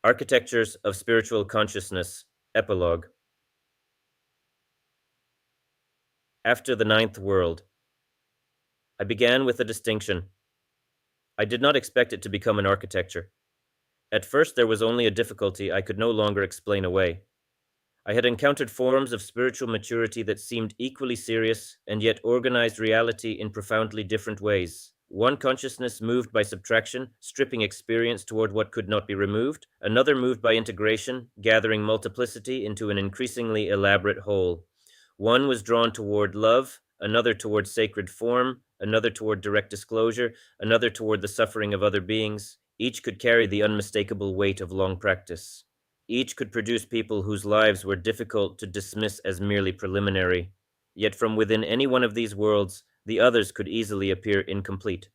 Architectures of Spiritual Consciousness, Epilogue. After the ninth world. I began with a distinction. I did not expect it to become an architecture. At first there was only a difficulty I could no longer explain away. I had encountered forms of spiritual maturity that seemed equally serious and yet organized reality in profoundly different ways. One consciousness moved by subtraction, stripping experience toward what could not be removed, another moved by integration, gathering multiplicity into an increasingly elaborate whole. One was drawn toward love, another toward sacred form, another toward direct disclosure, another toward the suffering of other beings. Each could carry the unmistakable weight of long practice. Each could produce people whose lives were difficult to dismiss as merely preliminary. Yet from within any one of these worlds, the others could easily appear incomplete.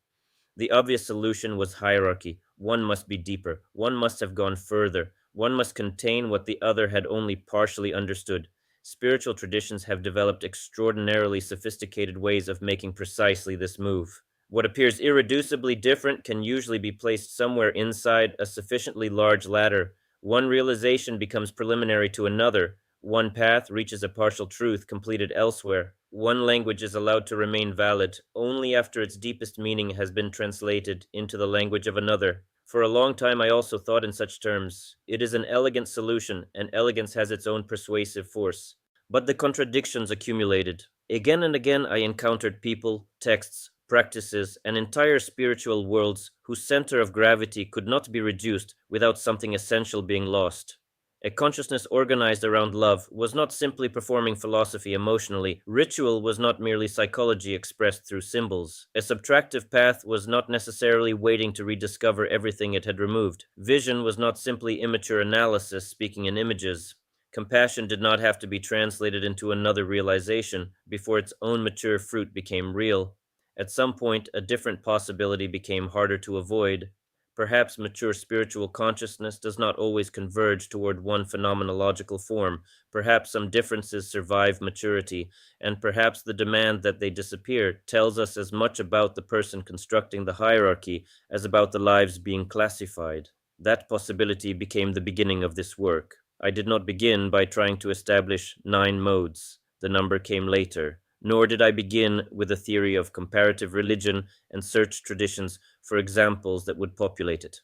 The obvious solution was hierarchy. One must be deeper. One must have gone further. One must contain what the other had only partially understood. Spiritual traditions have developed extraordinarily sophisticated ways of making precisely this move. What appears irreducibly different can usually be placed somewhere inside a sufficiently large ladder. One realization becomes preliminary to another. One path reaches a partial truth completed elsewhere. One language is allowed to remain valid only after its deepest meaning has been translated into the language of another. For a long time I also thought in such terms. It is an elegant solution, and elegance has its own persuasive force. But the contradictions accumulated. Again and again I encountered people, texts, practices, and entire spiritual worlds whose center of gravity could not be reduced without something essential being lost. A consciousness organized around love was not simply performing philosophy emotionally. Ritual was not merely psychology expressed through symbols. A subtractive path was not necessarily waiting to rediscover everything it had removed. Vision was not simply immature analysis speaking in images. Compassion did not have to be translated into another realization before its own mature fruit became real. At some point, a different possibility became harder to avoid. Perhaps mature spiritual consciousness does not always converge toward one phenomenological form. Perhaps some differences survive maturity, and perhaps the demand that they disappear tells us as much about the person constructing the hierarchy as about the lives being classified. That possibility became the beginning of this work. I did not begin by trying to establish 9 modes. The number came later. Nor did I begin with a theory of comparative religion and search traditions for examples that would populate it.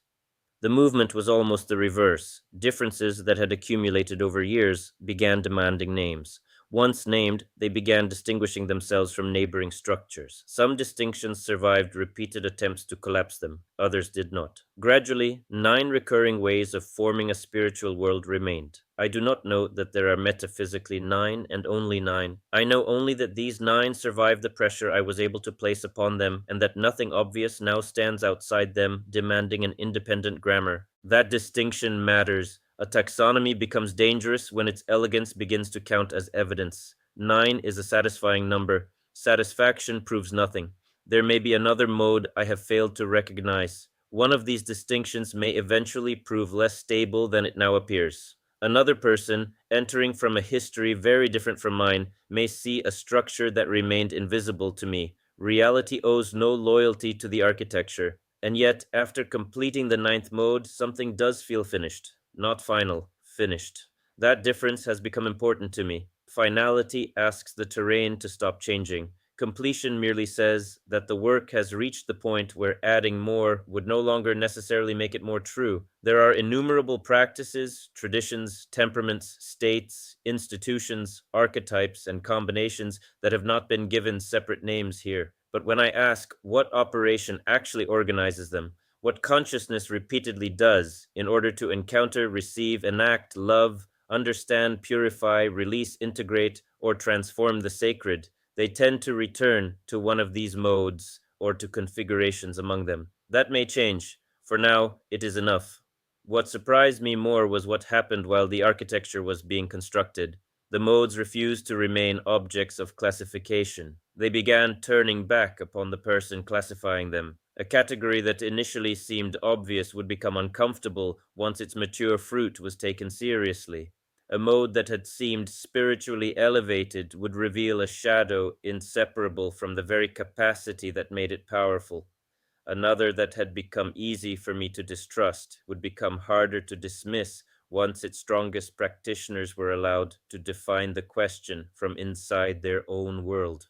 The movement was almost the reverse. Differences that had accumulated over years began demanding names. Once named, they began distinguishing themselves from neighboring structures. Some distinctions survived repeated attempts to collapse them, others did not. Gradually, 9 recurring ways of forming a spiritual world remained. I do not know that there are metaphysically 9 and only 9. I know only that these 9 survived the pressure I was able to place upon them, and that nothing obvious now stands outside them, demanding an independent grammar. That distinction matters. A taxonomy becomes dangerous when its elegance begins to count as evidence. 9 is a satisfying number. Satisfaction proves nothing. There may be another mode I have failed to recognize. One of these distinctions may eventually prove less stable than it now appears. Another person, entering from a history very different from mine, may see a structure that remained invisible to me. Reality owes no loyalty to the architecture. And yet, after completing the 9th mode, something does feel finished. Not final, finished. That difference has become important to me. Finality asks the terrain to stop changing. Completion merely says that the work has reached the point where adding more would no longer necessarily make it more true. There are innumerable practices, traditions, temperaments, states, institutions, archetypes, and combinations that have not been given separate names here. But when I ask what operation actually organizes them, what consciousness repeatedly does in order to encounter, receive, enact, love, understand, purify, release, integrate, or transform the sacred, they tend to return to one of these modes or to configurations among them. That may change. For now, it is enough. What surprised me more was what happened while the architecture was being constructed. The modes refused to remain objects of classification. They began turning back upon the person classifying them. A category that initially seemed obvious would become uncomfortable once its mature fruit was taken seriously. A mode that had seemed spiritually elevated would reveal a shadow inseparable from the very capacity that made it powerful. Another that had become easy for me to distrust would become harder to dismiss once its strongest practitioners were allowed to define the question from inside their own world.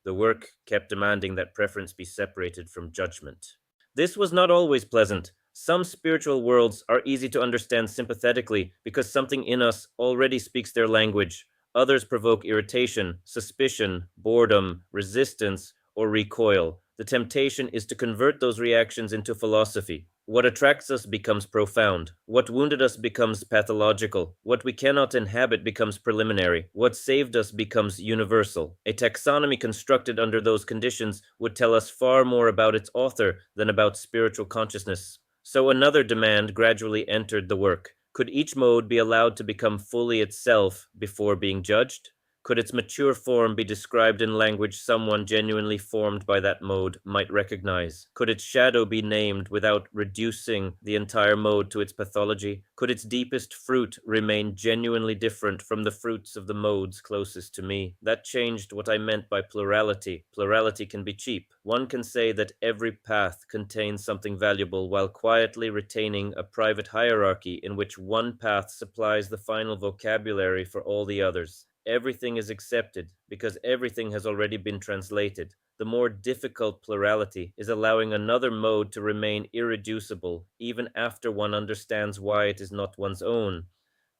The work kept demanding that preference be separated from judgment. This was not always pleasant. Some spiritual worlds are easy to understand sympathetically because something in us already speaks their language. Others provoke irritation, suspicion, boredom, resistance, or recoil. The temptation is to convert those reactions into philosophy. What attracts us becomes profound. What wounded us becomes pathological. What we cannot inhabit becomes preliminary. What saved us becomes universal. A taxonomy constructed under those conditions would tell us far more about its author than about spiritual consciousness. So another demand gradually entered the work. Could each mode be allowed to become fully itself before being judged? Could its mature form be described in language someone genuinely formed by that mode might recognize? Could its shadow be named without reducing the entire mode to its pathology? Could its deepest fruit remain genuinely different from the fruits of the modes closest to me? That changed what I meant by plurality. Plurality can be cheap. One can say that every path contains something valuable while quietly retaining a private hierarchy in which one path supplies the final vocabulary for all the others. Everything is accepted because everything has already been translated. The more difficult plurality is allowing another mode to remain irreducible even after one understands why it is not one's own.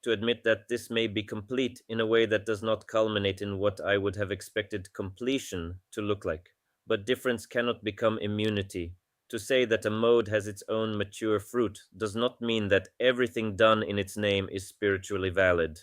To admit that this may be complete in a way that does not culminate in what I would have expected completion to look like. But difference cannot become immunity. To say that a mode has its own mature fruit does not mean that everything done in its name is spiritually valid.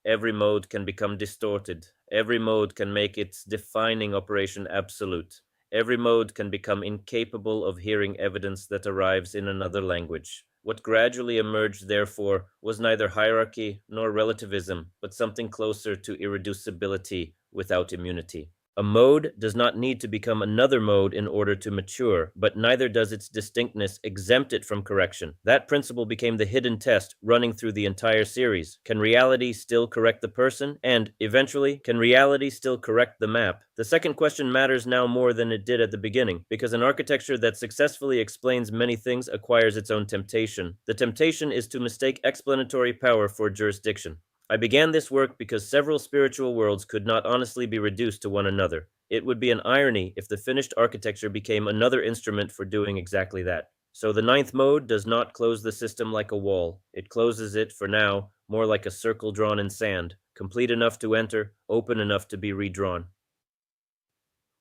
Every mode can become distorted. Every mode can make its defining operation absolute. Every mode can become incapable of hearing evidence that arrives in another language. What gradually emerged, therefore, was neither hierarchy nor relativism, but something closer to irreducibility without immunity. A mode does not need to become another mode in order to mature, but neither does its distinctness exempt it from correction. That principle became the hidden test running through the entire series. Can reality still correct the person? And, eventually, can reality still correct the map? The second question matters now more than it did at the beginning, because an architecture that successfully explains many things acquires its own temptation. The temptation is to mistake explanatory power for jurisdiction. I began this work because several spiritual worlds could not honestly be reduced to one another. It would be an irony if the finished architecture became another instrument for doing exactly that. So the ninth mode does not close the system like a wall. It closes it, for now, more like a circle drawn in sand, complete enough to enter, open enough to be redrawn.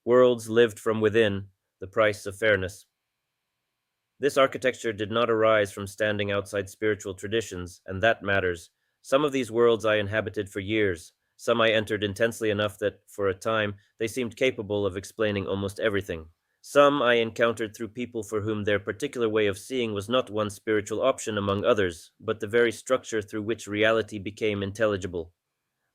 Worlds lived from within, the price of fairness. This architecture did not arise from standing outside spiritual traditions, and that matters. Some of these worlds I inhabited for years. Some I entered intensely enough that, for a time, they seemed capable of explaining almost everything. Some I encountered through people for whom their particular way of seeing was not one spiritual option among others, but the very structure through which reality became intelligible.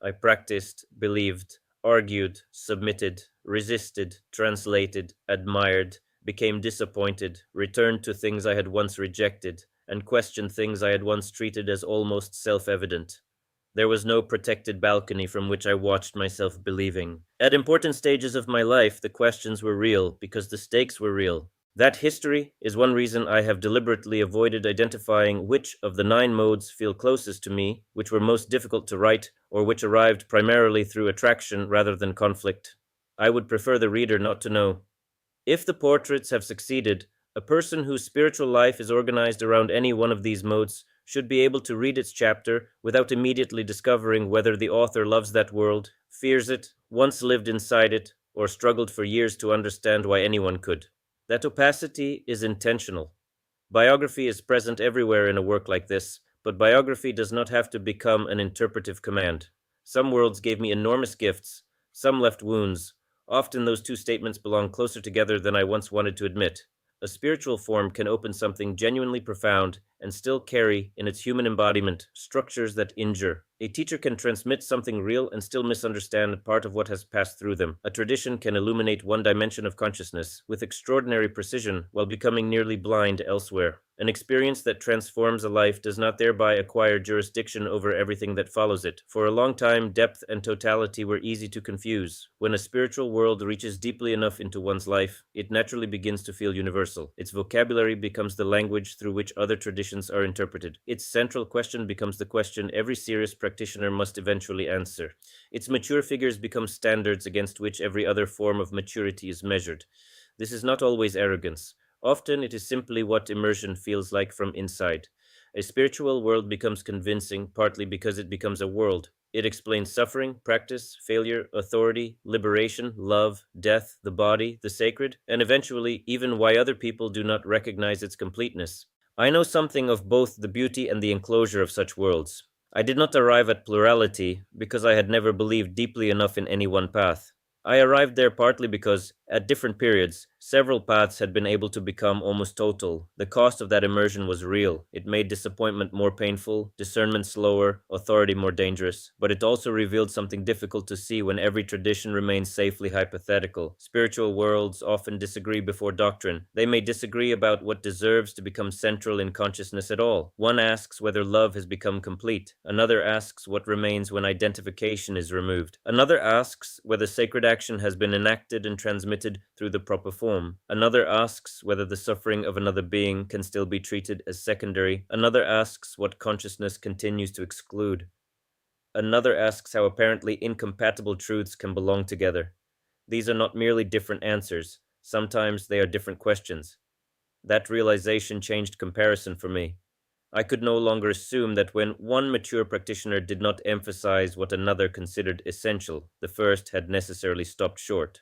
I practiced, believed, argued, submitted, resisted, translated, admired, became disappointed, returned to things I had once rejected, and questioned things I had once treated as almost self-evident. There was no protected balcony from which I watched myself believing. At important stages of my life, the questions were real because the stakes were real. That history is one reason I have deliberately avoided identifying which of the 9 modes feel closest to me, which were most difficult to write, or which arrived primarily through attraction rather than conflict. I would prefer the reader not to know. If the portraits have succeeded, a person whose spiritual life is organized around any one of these modes should be able to read its chapter without immediately discovering whether the author loves that world, fears it, once lived inside it, or struggled for years to understand why anyone could. That opacity is intentional. Biography is present everywhere in a work like this, but biography does not have to become an interpretive command. Some worlds gave me enormous gifts, some left wounds. Often those two statements belong closer together than I once wanted to admit. A spiritual form can open something genuinely profound and still carry, in its human embodiment, structures that injure. A teacher can transmit something real and still misunderstand part of what has passed through them. A tradition can illuminate one dimension of consciousness with extraordinary precision while becoming nearly blind elsewhere. An experience that transforms a life does not thereby acquire jurisdiction over everything that follows it. For a long time, depth and totality were easy to confuse. When a spiritual world reaches deeply enough into one's life, it naturally begins to feel universal. Its vocabulary becomes the language through which other traditions are interpreted. Its central question becomes the question every serious practitioner must eventually answer. Its mature figures become standards against which every other form of maturity is measured. This is not always arrogance. Often it is simply what immersion feels like from inside. A spiritual world becomes convincing partly because it becomes a world. It explains suffering, practice, failure, authority, liberation, love, death, the body, the sacred, and eventually even why other people do not recognize its completeness. I know something of both the beauty and the enclosure of such worlds. I did not arrive at plurality because I had never believed deeply enough in any one path. I arrived there partly because, at different periods, several paths had been able to become almost total. The cost of that immersion was real. It made disappointment more painful, discernment slower, authority more dangerous. But it also revealed something difficult to see when every tradition remains safely hypothetical. Spiritual worlds often disagree before doctrine. They may disagree about what deserves to become central in consciousness at all. One asks whether love has become complete. Another asks what remains when identification is removed. Another asks whether sacred action has been enacted and transmitted through the proper form. Another asks whether the suffering of another being can still be treated as secondary. Another asks what consciousness continues to exclude. Another asks how apparently incompatible truths can belong together. These are not merely different answers. Sometimes they are different questions. That realization changed comparison for me. I could no longer assume that when one mature practitioner did not emphasize what another considered essential, the first had necessarily stopped short.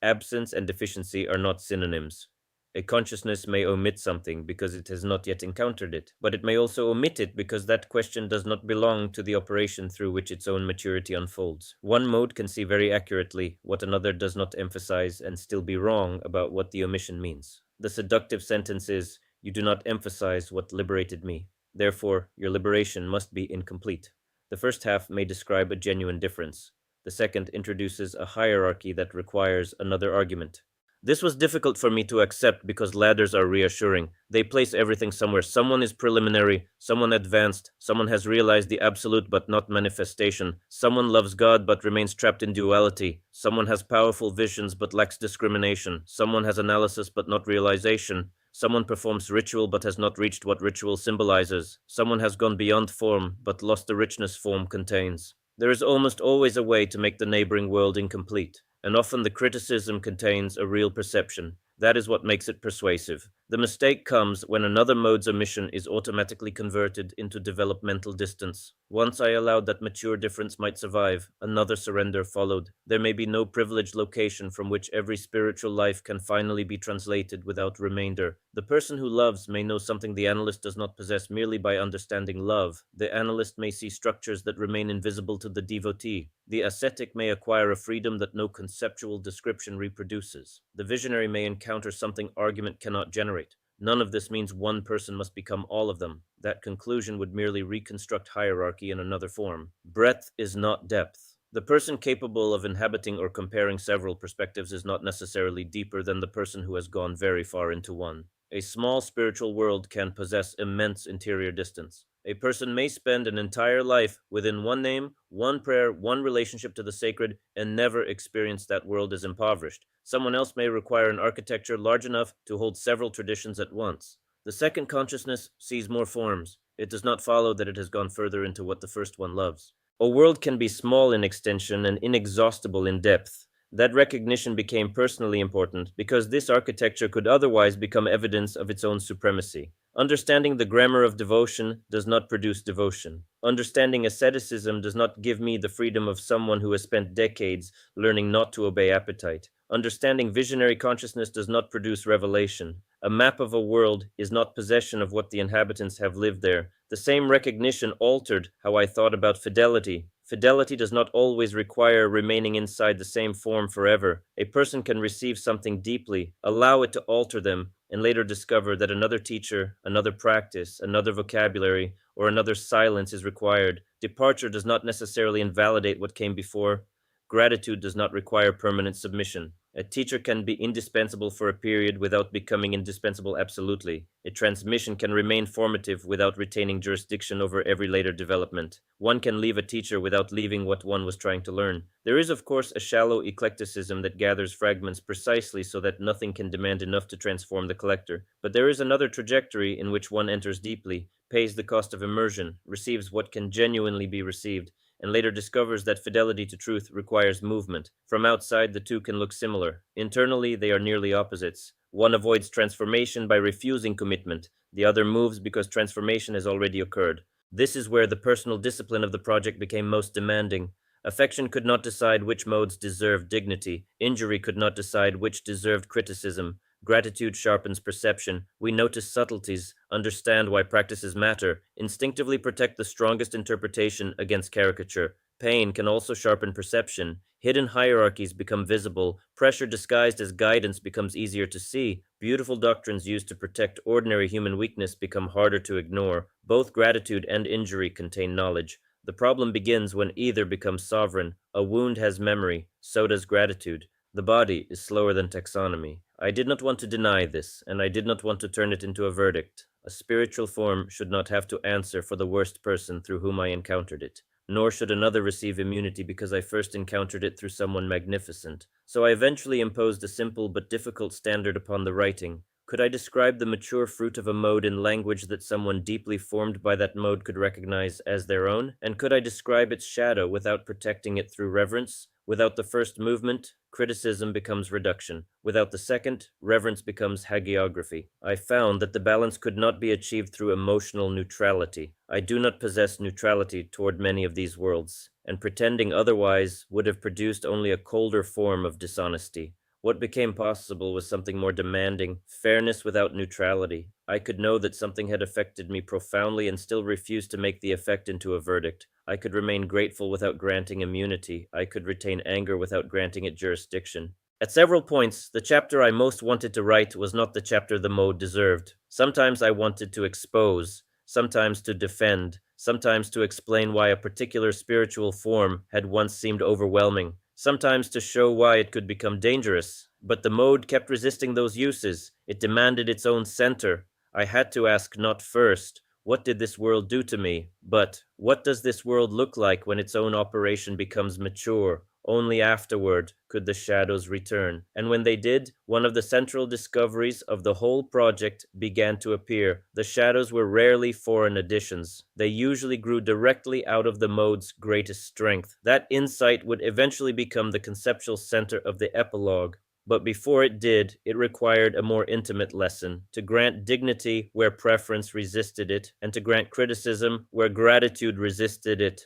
Absence and deficiency are not synonyms. A consciousness may omit something because it has not yet encountered it, but it may also omit it because that question does not belong to the operation through which its own maturity unfolds. One mode can see very accurately what another does not emphasize and still be wrong about what the omission means. The seductive sentence is, "You do not emphasize what liberated me. Therefore, your liberation must be incomplete." The first half may describe a genuine difference. The second introduces a hierarchy that requires another argument. This was difficult for me to accept because ladders are reassuring. They place everything somewhere. Someone is preliminary, someone advanced, someone has realized the absolute but not manifestation, someone loves God but remains trapped in duality, someone has powerful visions but lacks discrimination, someone has analysis but not realization, someone performs ritual but has not reached what ritual symbolizes, someone has gone beyond form but lost the richness form contains. There is almost always a way to make the neighboring world incomplete, and often the criticism contains a real perception. That is what makes it persuasive. The mistake comes when another mode's omission is automatically converted into developmental distance. Once I allowed that mature difference might survive, another surrender followed. There may be no privileged location from which every spiritual life can finally be translated without remainder. The person who loves may know something the analyst does not possess merely by understanding love. The analyst may see structures that remain invisible to the devotee. The ascetic may acquire a freedom that no conceptual description reproduces. The visionary may encounter something argument cannot generate. None of this means one person must become all of them. That conclusion would merely reconstruct hierarchy in another form. Breadth is not depth. The person capable of inhabiting or comparing several perspectives is not necessarily deeper than the person who has gone very far into one. A small spiritual world can possess immense interior distance. A person may spend an entire life within one name, one prayer, one relationship to the sacred, and never experience that world as impoverished. Someone else may require an architecture large enough to hold several traditions at once. The second consciousness sees more forms. It does not follow that it has gone further into what the first one loves. A world can be small in extension and inexhaustible in depth. That recognition became personally important because this architecture could otherwise become evidence of its own supremacy. Understanding the grammar of devotion does not produce devotion. Understanding asceticism does not give me the freedom of someone who has spent decades learning not to obey appetite. Understanding visionary consciousness does not produce revelation. A map of a world is not possession of what the inhabitants have lived there. The same recognition altered how I thought about fidelity. Fidelity does not always require remaining inside the same form forever. A person can receive something deeply, allow it to alter them, and later discover that another teacher, another practice, another vocabulary, or another silence is required, departure does not necessarily invalidate what came before. Gratitude does not require permanent submission. A teacher can be indispensable for a period without becoming indispensable absolutely. A transmission can remain formative without retaining jurisdiction over every later development. One can leave a teacher without leaving what one was trying to learn. There is, of course, a shallow eclecticism that gathers fragments precisely so that nothing can demand enough to transform the collector. But there is another trajectory in which one enters deeply, pays the cost of immersion, receives what can genuinely be received, and later discovers that fidelity to truth requires movement. From outside, the two can look similar. Internally, they are nearly opposites. One avoids transformation by refusing commitment. The other moves because transformation has already occurred. This is where the personal discipline of the project became most demanding. Affection could not decide which modes deserved dignity. Injury could not decide which deserved criticism. Gratitude sharpens perception. We notice subtleties, understand why practices matter, instinctively protect the strongest interpretation against caricature. Pain can also sharpen perception. Hidden hierarchies become visible. Pressure disguised as guidance becomes easier to see. Beautiful doctrines used to protect ordinary human weakness become harder to ignore. Both gratitude and injury contain knowledge. The problem begins when either becomes sovereign. A wound has memory, so does gratitude. The body is slower than taxonomy. I did not want to deny this, and I did not want to turn it into a verdict. A spiritual form should not have to answer for the worst person through whom I encountered it, nor should another receive immunity because I first encountered it through someone magnificent. So I eventually imposed a simple but difficult standard upon the writing. Could I describe the mature fruit of a mode in language that someone deeply formed by that mode could recognize as their own? And could I describe its shadow without protecting it through reverence? Without the first movement, criticism becomes reduction. Without the second, reverence becomes hagiography. I found that the balance could not be achieved through emotional neutrality. I do not possess neutrality toward many of these worlds, and pretending otherwise would have produced only a colder form of dishonesty. What became possible was something more demanding, fairness without neutrality. I could know that something had affected me profoundly and still refuse to make the effect into a verdict. I could remain grateful without granting immunity. I could retain anger without granting it jurisdiction. At several points, the chapter I most wanted to write was not the chapter the mode deserved. Sometimes I wanted to expose, sometimes to defend, sometimes to explain why a particular spiritual form had once seemed overwhelming, sometimes to show why it could become dangerous. But the mode kept resisting those uses. It demanded its own center. I had to ask not first, what did this world do to me? But what does this world look like when its own operation becomes mature? Only afterward could the shadows return. And when they did, one of the central discoveries of the whole project began to appear. The shadows were rarely foreign additions. They usually grew directly out of the mode's greatest strength. That insight would eventually become the conceptual center of the epilogue. But before it did, it required a more intimate lesson, to grant dignity where preference resisted it, and to grant criticism where gratitude resisted it.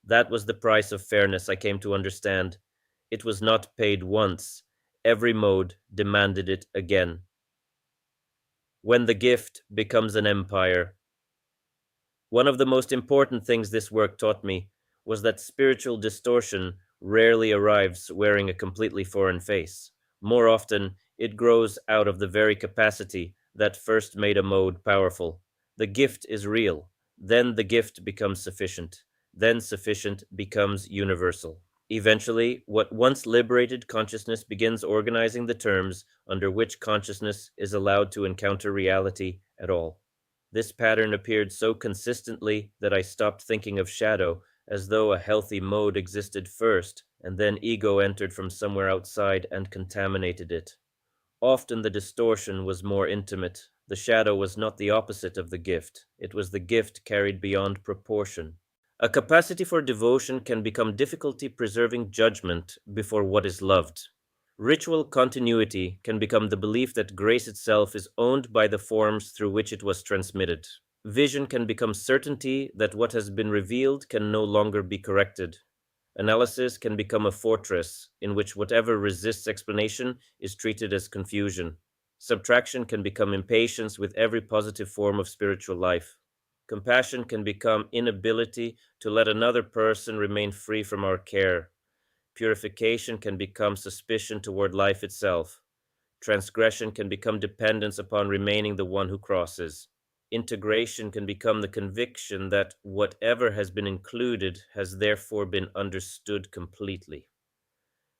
That was the price of fairness, I came to understand. It was not paid once. Every mode demanded it again. When the gift becomes an empire. One of the most important things this work taught me was that spiritual distortion rarely arrives wearing a completely foreign face. More often, it grows out of the very capacity that first made a mode powerful. The gift is real. Then the gift becomes sufficient. Then sufficient becomes universal. Eventually, what once liberated consciousness begins organizing the terms under which consciousness is allowed to encounter reality at all. This pattern appeared so consistently that I stopped thinking of shadow as though a healthy mode existed first, and then ego entered from somewhere outside and contaminated it. Often the distortion was more intimate. The shadow was not the opposite of the gift. It was the gift carried beyond proportion. A capacity for devotion can become difficulty preserving judgment before what is loved. Ritual continuity can become the belief that grace itself is owned by the forms through which it was transmitted. Vision can become certainty that what has been revealed can no longer be corrected. Analysis can become a fortress in which whatever resists explanation is treated as confusion. Subtraction can become impatience with every positive form of spiritual life. Compassion can become inability to let another person remain free from our care. Purification can become suspicion toward life itself. Transgression can become dependence upon remaining the one who crosses. Integration can become the conviction that whatever has been included has therefore been understood completely.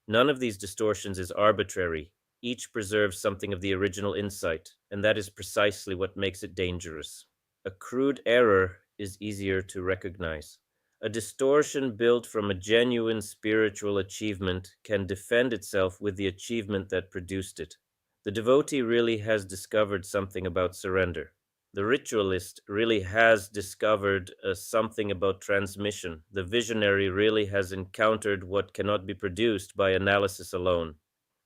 None of these distortions is arbitrary. Each preserves something of the original insight, and that is precisely what makes it dangerous. A crude error is easier to recognize. A distortion built from a genuine spiritual achievement can defend itself with the achievement that produced it. The devotee really has discovered something about surrender. The ritualist really has discovered something about transmission. The visionary really has encountered what cannot be produced by analysis alone.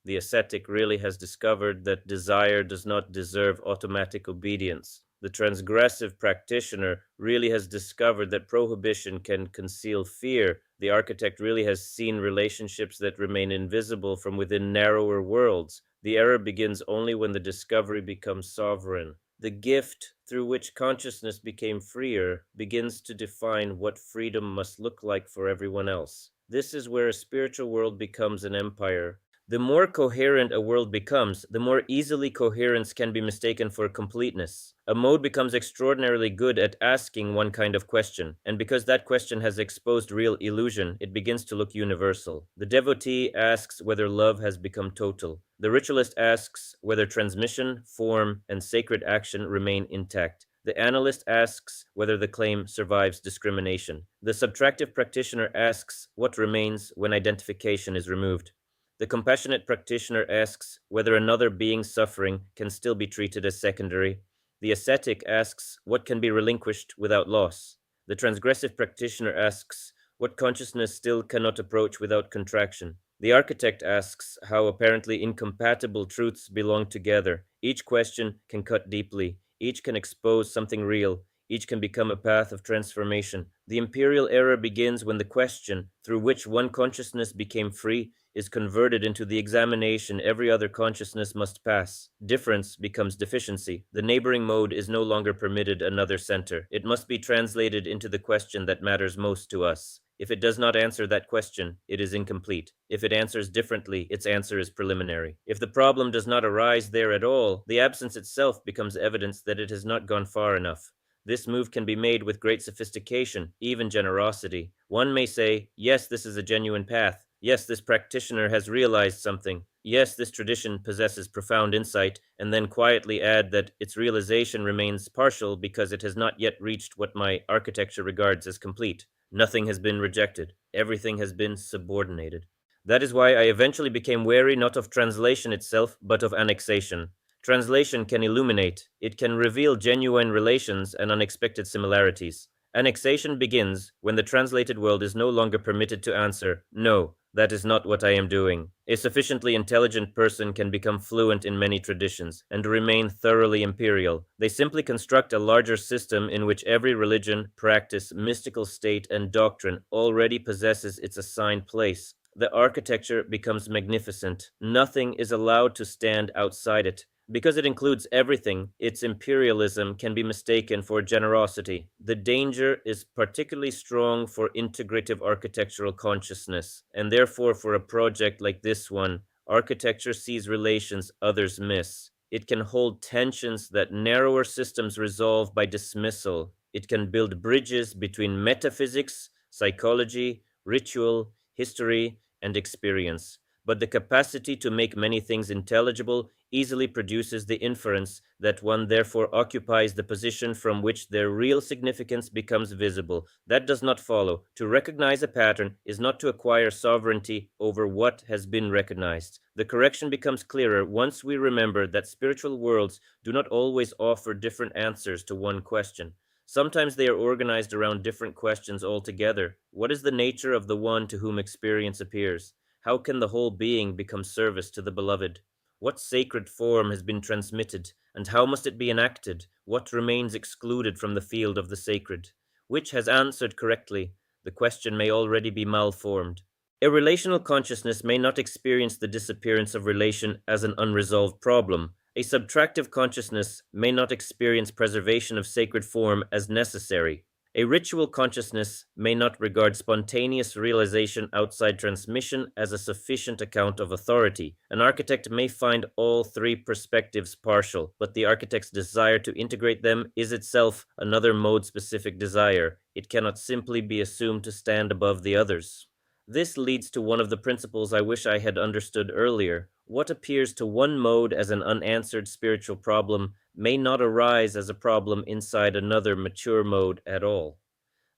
The ascetic really has discovered that desire does not deserve automatic obedience. The transgressive practitioner really has discovered that prohibition can conceal fear. The architect really has seen relationships that remain invisible from within narrower worlds. The error begins only when the discovery becomes sovereign. The gift through which consciousness became freer begins to define what freedom must look like for everyone else. This is where a spiritual world becomes an empire. The more coherent a world becomes, the more easily coherence can be mistaken for completeness. A mode becomes extraordinarily good at asking one kind of question, and because that question has exposed real illusion, it begins to look universal. The devotee asks whether love has become total. The ritualist asks whether transmission, form, and sacred action remain intact. The analyst asks whether the claim survives discrimination. The subtractive practitioner asks what remains when identification is removed. The compassionate practitioner asks whether another being's suffering can still be treated as secondary. The ascetic asks what can be relinquished without loss. The transgressive practitioner asks what consciousness still cannot approach without contraction. The architect asks how apparently incompatible truths belong together. Each question can cut deeply. Each can expose something real. Each can become a path of transformation. The imperial era begins when the question, through which one consciousness became free, is converted into the examination every other consciousness must pass. Difference becomes deficiency. The neighboring mode is no longer permitted another center. It must be translated into the question that matters most to us. If it does not answer that question, it is incomplete. If it answers differently, its answer is preliminary. If the problem does not arise there at all, the absence itself becomes evidence that it has not gone far enough. This move can be made with great sophistication, even generosity. One may say, yes, this is a genuine path. Yes, this practitioner has realized something. Yes, this tradition possesses profound insight, and then quietly add that its realization remains partial because it has not yet reached what my architecture regards as complete. Nothing has been rejected. Everything has been subordinated. That is why I eventually became wary not of translation itself, but of annexation. Translation can illuminate. It can reveal genuine relations and unexpected similarities. Annexation begins when the translated world is no longer permitted to answer, no, that is not what I am doing. A sufficiently intelligent person can become fluent in many traditions and remain thoroughly imperial. They simply construct a larger system in which every religion, practice, mystical state, and doctrine already possesses its assigned place. The architecture becomes magnificent. Nothing is allowed to stand outside it. Because it includes everything, its imperialism can be mistaken for generosity. The danger is particularly strong for integrative architectural consciousness, and therefore for a project like this one, architecture sees relations others miss. It can hold tensions that narrower systems resolve by dismissal. It can build bridges between metaphysics, psychology, ritual, history, and experience. But the capacity to make many things intelligible easily produces the inference that one therefore occupies the position from which their real significance becomes visible. That does not follow. To recognize a pattern is not to acquire sovereignty over what has been recognized. The correction becomes clearer once we remember that spiritual worlds do not always offer different answers to one question. Sometimes they are organized around different questions altogether. What is the nature of the one to whom experience appears? How can the whole being become service to the beloved? What sacred form has been transmitted, and how must it be enacted? What remains excluded from the field of the sacred? Which has answered correctly? The question may already be malformed. A relational consciousness may not experience the disappearance of relation as an unresolved problem. A subtractive consciousness may not experience preservation of sacred form as necessary. A ritual consciousness may not regard spontaneous realization outside transmission as a sufficient account of authority. An architect may find all three perspectives partial, but the architect's desire to integrate them is itself another mode-specific desire. It cannot simply be assumed to stand above the others. This leads to one of the principles I wish I had understood earlier. What appears to one mode as an unanswered spiritual problem may not arise as a problem inside another mature mode at all.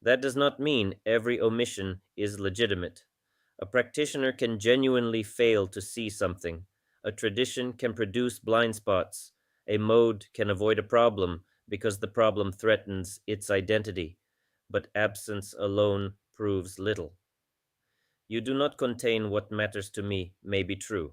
That does not mean every omission is legitimate. A practitioner can genuinely fail to see something. A tradition can produce blind spots. A mode can avoid a problem because the problem threatens its identity. But absence alone proves little. You do not contain what matters to me may be true.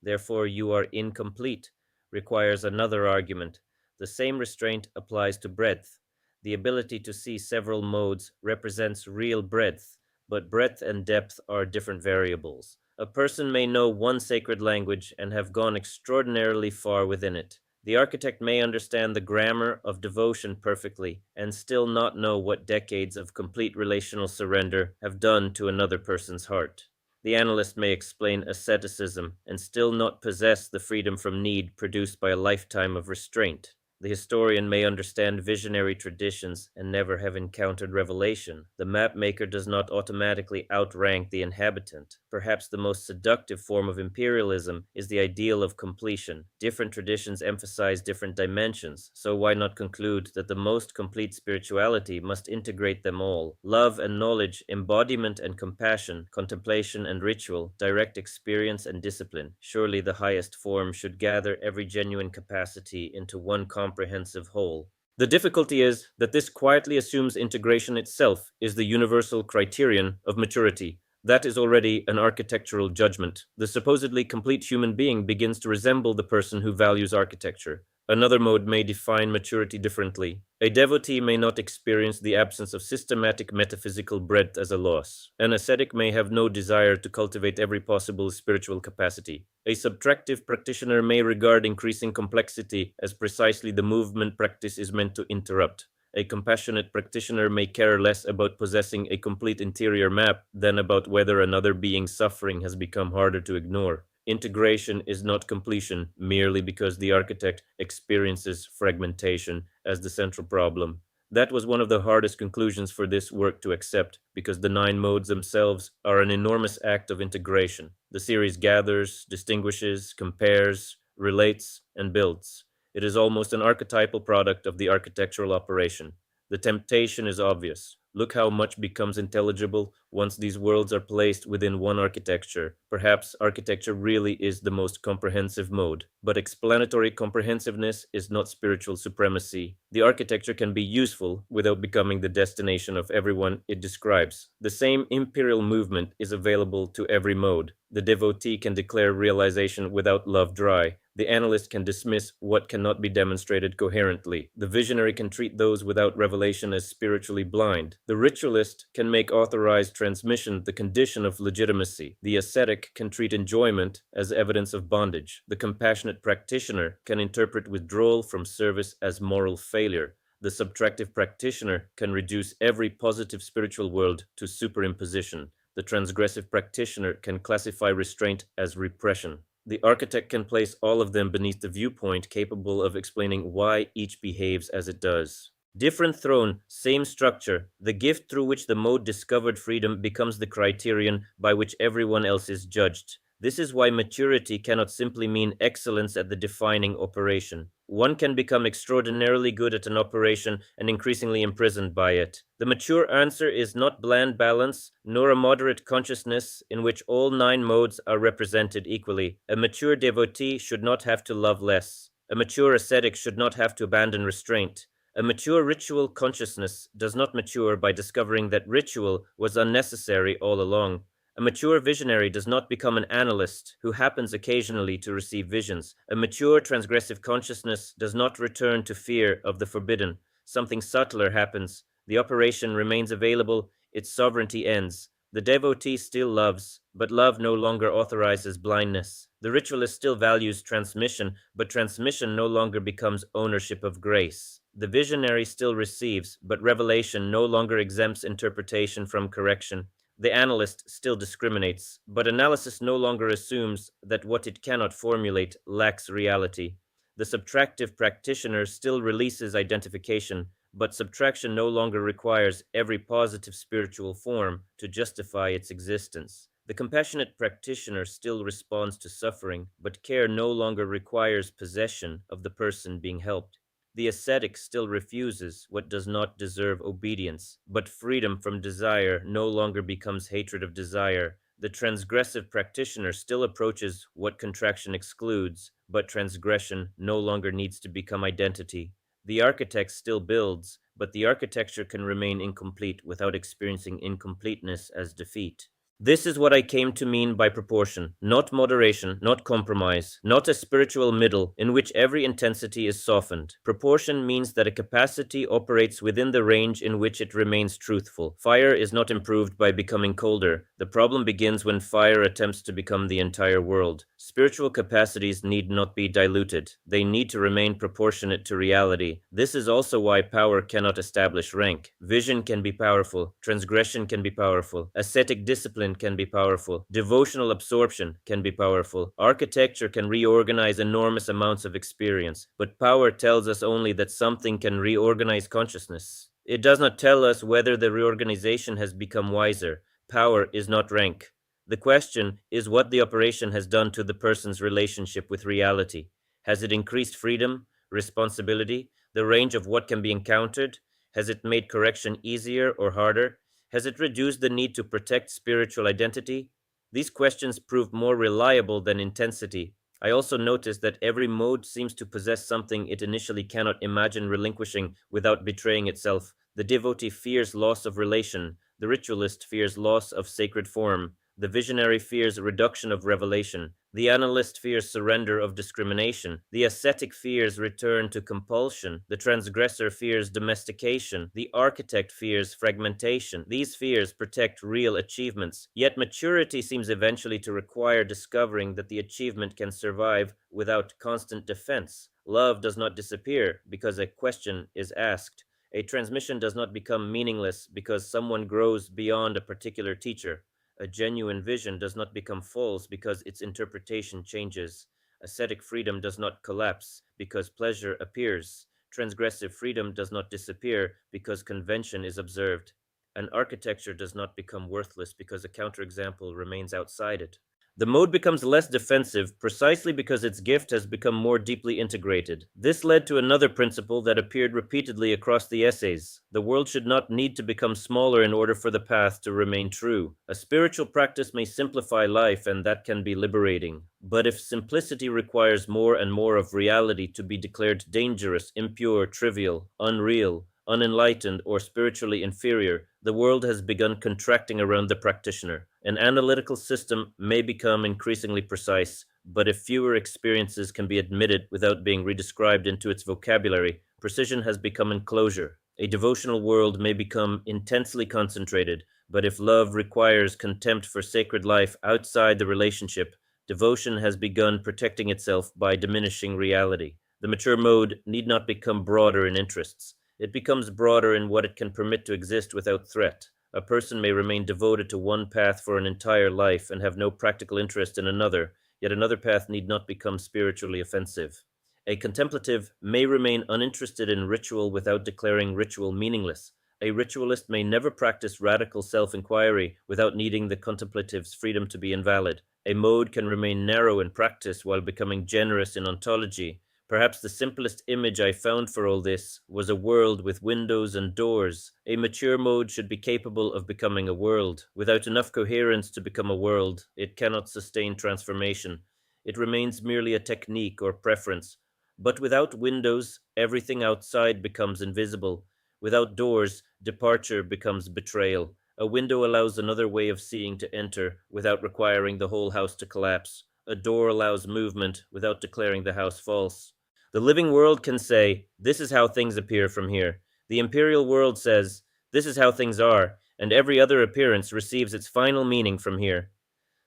Therefore, you are incomplete, requires another argument. The same restraint applies to breadth. The ability to see several modes represents real breadth, but breadth and depth are different variables. A person may know one sacred language and have gone extraordinarily far within it. The architect may understand the grammar of devotion perfectly and still not know what decades of complete relational surrender have done to another person's heart. The analyst may explain asceticism and still not possess the freedom from need produced by a lifetime of restraint. The historian may understand visionary traditions and never have encountered revelation. The map maker does not automatically outrank the inhabitant. Perhaps the most seductive form of imperialism is the ideal of completion. Different traditions emphasize different dimensions, so why not conclude that the most complete spirituality must integrate them all? Love and knowledge, embodiment and compassion, contemplation and ritual, direct experience and discipline. Surely the highest form should gather every genuine capacity into one comprehensive whole. The difficulty is that this quietly assumes integration itself is the universal criterion of maturity. That is already an architectural judgment. The supposedly complete human being begins to resemble the person who values architecture. Another mode may define maturity differently. A devotee may not experience the absence of systematic metaphysical breadth as a loss. An ascetic may have no desire to cultivate every possible spiritual capacity. A subtractive practitioner may regard increasing complexity as precisely the movement practice is meant to interrupt. A compassionate practitioner may care less about possessing a complete interior map than about whether another being's suffering has become harder to ignore. Integration is not completion merely because the architect experiences fragmentation as the central problem. That was one of the hardest conclusions for this work to accept, because the nine modes themselves are an enormous act of integration. The series gathers, distinguishes, compares, relates, and builds. It is almost an archetypal product of the architectural operation. The temptation is obvious. Look how much becomes intelligible once these worlds are placed within one architecture. Perhaps architecture really is the most comprehensive mode. But explanatory comprehensiveness is not spiritual supremacy. The architecture can be useful without becoming the destination of everyone it describes. The same imperial movement is available to every mode. The devotee can declare realization without love dry. The analyst can dismiss what cannot be demonstrated coherently. The visionary can treat those without revelation as spiritually blind. The ritualist can make authorized transmission the condition of legitimacy. The ascetic can treat enjoyment as evidence of bondage. The compassionate practitioner can interpret withdrawal from service as moral failure. The subtractive practitioner can reduce every positive spiritual world to superimposition. The transgressive practitioner can classify restraint as repression. The architect can place all of them beneath the viewpoint capable of explaining why each behaves as it does. Different throne, same structure. The gift through which the mode discovered freedom becomes the criterion by which everyone else is judged. This is why maturity cannot simply mean excellence at the defining operation. One can become extraordinarily good at an operation and increasingly imprisoned by it. The mature answer is not bland balance, nor a moderate consciousness in which all nine modes are represented equally. A mature devotee should not have to love less. A mature ascetic should not have to abandon restraint. A mature ritual consciousness does not mature by discovering that ritual was unnecessary all along. A mature visionary does not become an analyst who happens occasionally to receive visions. A mature transgressive consciousness does not return to fear of the forbidden. Something subtler happens. The operation remains available. Its sovereignty ends. The devotee still loves, but love no longer authorizes blindness. The ritualist still values transmission, but transmission no longer becomes ownership of grace. The visionary still receives, but revelation no longer exempts interpretation from correction. The analyst still discriminates, but analysis no longer assumes that what it cannot formulate lacks reality. The subtractive practitioner still releases identification, but subtraction no longer requires every positive spiritual form to justify its existence. The compassionate practitioner still responds to suffering, but care no longer requires possession of the person being helped. The ascetic still refuses what does not deserve obedience, but freedom from desire no longer becomes hatred of desire. The transgressive practitioner still approaches what contraction excludes, but transgression no longer needs to become identity. The architect still builds, but the architecture can remain incomplete without experiencing incompleteness as defeat. This is what I came to mean by proportion, not moderation, not compromise, not a spiritual middle in which every intensity is softened. Proportion means that a capacity operates within the range in which it remains truthful. Fire is not improved by becoming colder. The problem begins when fire attempts to become the entire world. Spiritual capacities need not be diluted. They need to remain proportionate to reality. This is also why power cannot establish rank. Vision can be powerful. Transgression can be powerful. Ascetic discipline can be powerful. Devotional absorption can be powerful. Architecture can reorganize enormous amounts of experience. But power tells us only that something can reorganize consciousness. It does not tell us whether the reorganization has become wiser. Power is not rank. The question is what the operation has done to the person's relationship with reality. Has it increased freedom, responsibility, the range of what can be encountered? Has it made correction easier or harder? Has it reduced the need to protect spiritual identity? These questions prove more reliable than intensity. I also notice that every mode seems to possess something it initially cannot imagine relinquishing without betraying itself. The devotee fears loss of relation. The ritualist fears loss of sacred form. The visionary fears reduction of revelation. The analyst fears surrender of discrimination. The ascetic fears return to compulsion. The transgressor fears domestication. The architect fears fragmentation. These fears protect real achievements. Yet maturity seems eventually to require discovering that the achievement can survive without constant defense. Love does not disappear because a question is asked. A transmission does not become meaningless because someone grows beyond a particular teacher. A genuine vision does not become false because its interpretation changes. Ascetic freedom does not collapse because pleasure appears. Transgressive freedom does not disappear because convention is observed. An architecture does not become worthless because a counterexample remains outside it. The mode becomes less defensive precisely because its gift has become more deeply integrated. This led to another principle that appeared repeatedly across the essays. The world should not need to become smaller in order for the path to remain true. A spiritual practice may simplify life, and that can be liberating. But if simplicity requires more and more of reality to be declared dangerous, impure, trivial, unreal, unenlightened, or spiritually inferior, the world has begun contracting around the practitioner. An analytical system may become increasingly precise, but if fewer experiences can be admitted without being redescribed into its vocabulary, precision has become enclosure. A devotional world may become intensely concentrated, but if love requires contempt for sacred life outside the relationship, devotion has begun protecting itself by diminishing reality. The mature mode need not become broader in interests. It becomes broader in what it can permit to exist without threat. A person may remain devoted to one path for an entire life and have no practical interest in another, yet another path need not become spiritually offensive. A contemplative may remain uninterested in ritual without declaring ritual meaningless. A ritualist may never practice radical self-inquiry without needing the contemplative's freedom to be invalid. A mode can remain narrow in practice while becoming generous in ontology. Perhaps the simplest image I found for all this was a world with windows and doors. A mature mode should be capable of becoming a world. Without enough coherence to become a world, it cannot sustain transformation. It remains merely a technique or preference. But without windows, everything outside becomes invisible. Without doors, departure becomes betrayal. A window allows another way of seeing to enter without requiring the whole house to collapse. A door allows movement without declaring the house false. The living world can say, this is how things appear from here. The imperial world says, this is how things are, and every other appearance receives its final meaning from here.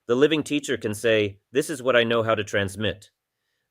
The living teacher can say, this is what I know how to transmit.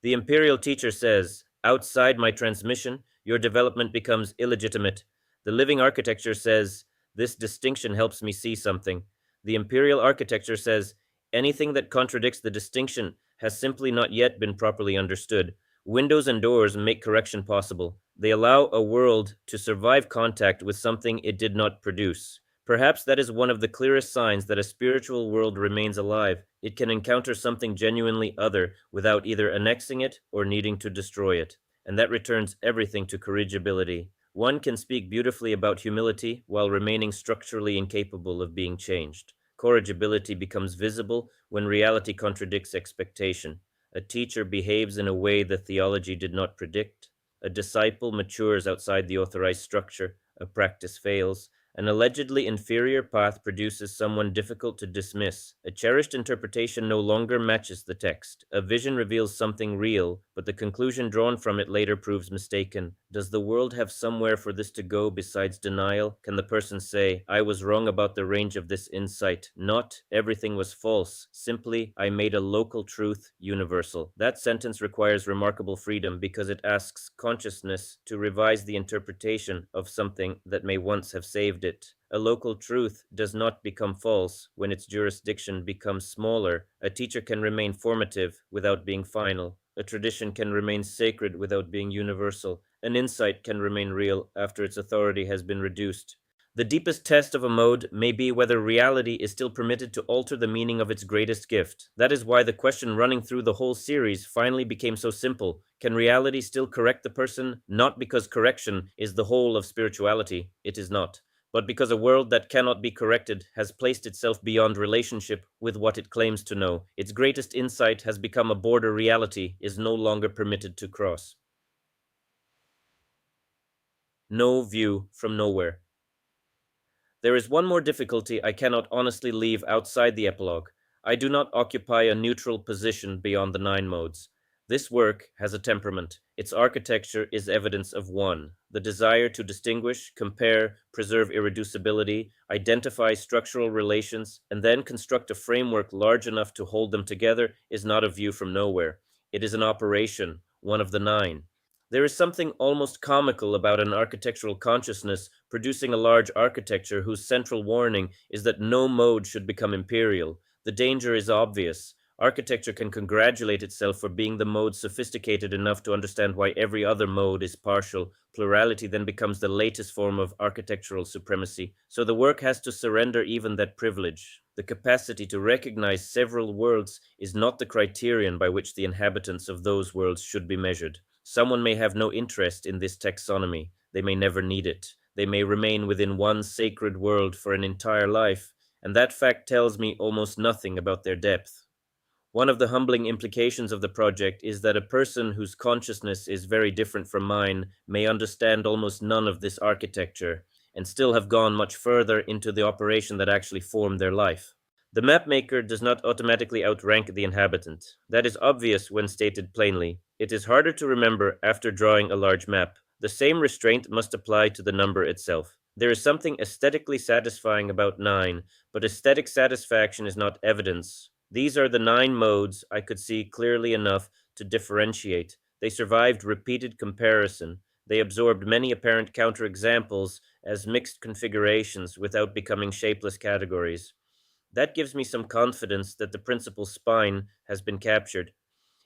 The imperial teacher says, outside my transmission, your development becomes illegitimate. The living architecture says, this distinction helps me see something. The imperial architecture says, anything that contradicts the distinction has simply not yet been properly understood. Windows and doors make correction possible. They allow a world to survive contact with something it did not produce. Perhaps that is one of the clearest signs that a spiritual world remains alive. It can encounter something genuinely other without either annexing it or needing to destroy it. And that returns everything to corrigibility. One can speak beautifully about humility while remaining structurally incapable of being changed. Corrigibility becomes visible when reality contradicts expectation. A teacher behaves in a way the theology did not predict. A disciple matures outside the authorized structure. A practice fails. An allegedly inferior path produces someone difficult to dismiss. A cherished interpretation no longer matches the text. A vision reveals something real, but the conclusion drawn from it later proves mistaken. Does the world have somewhere for this to go besides denial? Can the person say, I was wrong about the range of this insight? Not, everything was false. Simply, I made a local truth universal. That sentence requires remarkable freedom because it asks consciousness to revise the interpretation of something that may once have saved it. A local truth does not become false when its jurisdiction becomes smaller. A teacher can remain formative without being final. A tradition can remain sacred without being universal. An insight can remain real after its authority has been reduced. The deepest test of a mode may be whether reality is still permitted to alter the meaning of its greatest gift. That is why the question running through the whole series finally became so simple. Can reality still correct the person? Not because correction is the whole of spirituality. It is not. But because a world that cannot be corrected has placed itself beyond relationship with what it claims to know. Its greatest insight has become a border reality is no longer permitted to cross. No view from nowhere. There is one more difficulty I cannot honestly leave outside the epilogue. I do not occupy a neutral position beyond the nine modes. This work has a temperament. Its architecture is evidence of one. The desire to distinguish, compare, preserve irreducibility, identify structural relations, and then construct a framework large enough to hold them together is not a view from nowhere. It is an operation, one of the nine. There is something almost comical about an architectural consciousness producing a large architecture whose central warning is that no mode should become imperial. The danger is obvious. Architecture can congratulate itself for being the mode sophisticated enough to understand why every other mode is partial. Plurality then becomes the latest form of architectural supremacy. So the work has to surrender even that privilege. The capacity to recognize several worlds is not the criterion by which the inhabitants of those worlds should be measured. Someone may have no interest in this taxonomy. They may never need it. They may remain within one sacred world for an entire life, and that fact tells me almost nothing about their depth. One of the humbling implications of the project is that a person whose consciousness is very different from mine may understand almost none of this architecture, and still have gone much further into the operation that actually formed their life. The mapmaker does not automatically outrank the inhabitant. That is obvious when stated plainly. It is harder to remember after drawing a large map. The same restraint must apply to the number itself. There is something aesthetically satisfying about 9, but aesthetic satisfaction is not evidence. These are the 9 modes I could see clearly enough to differentiate. They survived repeated comparison. They absorbed many apparent counterexamples as mixed configurations without becoming shapeless categories. That gives me some confidence that the principal spine has been captured.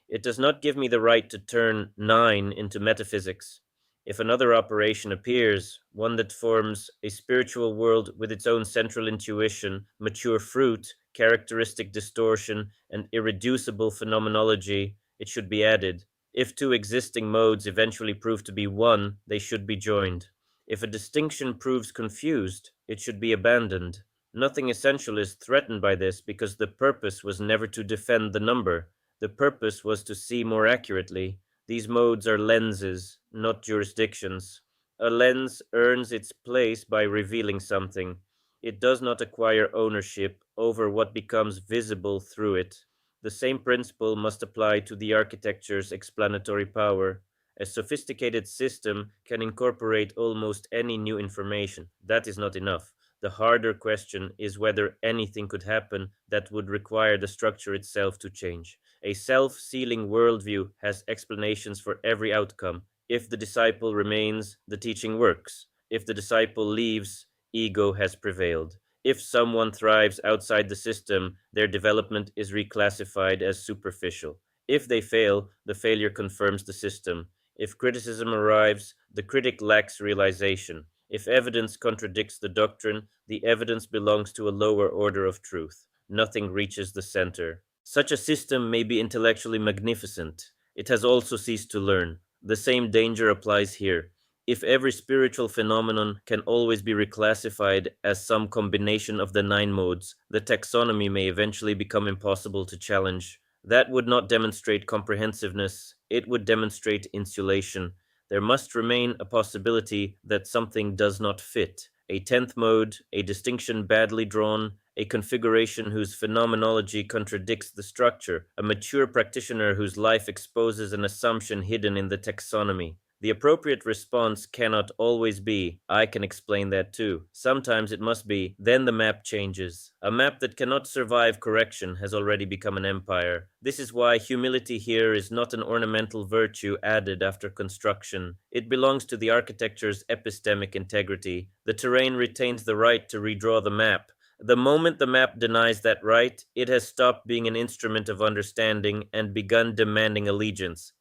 It does not give me the right to turn 9 into metaphysics. If another operation appears, one that forms a spiritual world with its own central intuition, mature fruit, characteristic distortion, and irreducible phenomenology, it should be added. If two existing modes eventually prove to be one, they should be joined. If a distinction proves confused, it should be abandoned. Nothing essential is threatened by this because the purpose was never to defend the number. The purpose was to see more accurately. These modes are lenses, not jurisdictions. A lens earns its place by revealing something. It does not acquire ownership over what becomes visible through it. The same principle must apply to the architecture's explanatory power. A sophisticated system can incorporate almost any new information. That is not enough. The harder question is whether anything could happen that would require the structure itself to change. A self-sealing worldview has explanations for every outcome. If the disciple remains, the teaching works. If the disciple leaves, ego has prevailed. If someone thrives outside the system, their development is reclassified as superficial. If they fail, the failure confirms the system. If criticism arrives, the critic lacks realization. If evidence contradicts the doctrine, the evidence belongs to a lower order of truth. Nothing reaches the center. Such a system may be intellectually magnificent. It has also ceased to learn. The same danger applies here. If every spiritual phenomenon can always be reclassified as some combination of the nine modes, the taxonomy may eventually become impossible to challenge. That would not demonstrate comprehensiveness, it would demonstrate insulation. There must remain a possibility that something does not fit. A tenth mode, a distinction badly drawn, a configuration whose phenomenology contradicts the structure, a mature practitioner whose life exposes an assumption hidden in the taxonomy. The appropriate response cannot always be, I can explain that too. Sometimes it must be, then the map changes. A map that cannot survive correction has already become an empire. This is why humility here is not an ornamental virtue added after construction. It belongs to the architecture's epistemic integrity. The terrain retains the right to redraw the map. The moment the map denies that right, it has stopped being an instrument of understanding and begun demanding allegiance.